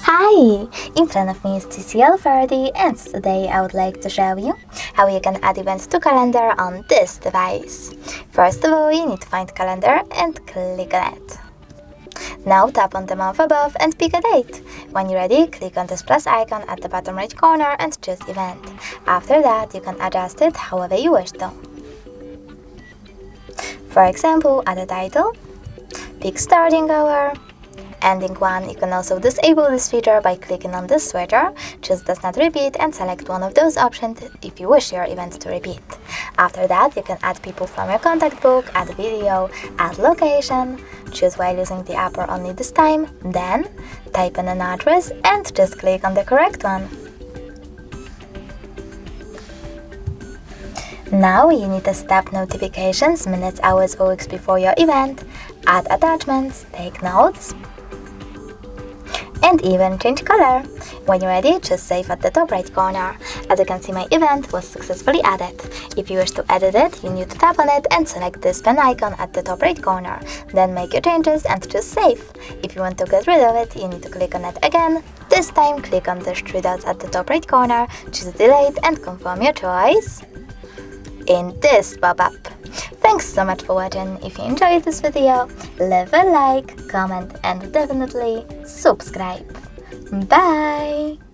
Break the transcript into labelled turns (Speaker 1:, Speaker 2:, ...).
Speaker 1: Hi! In front of me is TCL 30, and today I would like to show you how you can add events to calendar on this device. First of all, you need to find calendar and click on it. Now tap on the month above and pick a date. When you're ready, click on this plus icon at the bottom right corner and choose event. After that, you can adjust it however you wish to. For example, add a title, pick starting hour, ending one. You can also disable this feature by clicking on this switcher, choose does not repeat and select one of those options if you wish your event to repeat. After that, you can add people from your contact book, add video, add location, choose while using the app or only this time, then type in an address and just click on the correct one. Now you need to set up notifications minutes, hours or weeks before your event, add attachments, take notes, and even change color. When you're ready, just save at the top right corner. As you can see, my event was successfully added. If you wish to edit it, you need to tap on it and select this pen icon at the top right corner. Then make your changes and choose save. If you want to get rid of it, you need to click on it again. This time, click on the three dots at the top right corner, choose delete and confirm your choice in this pop-up. Thanks so much for watching. If you enjoyed this video, leave a like, comment and definitely subscribe. Bye!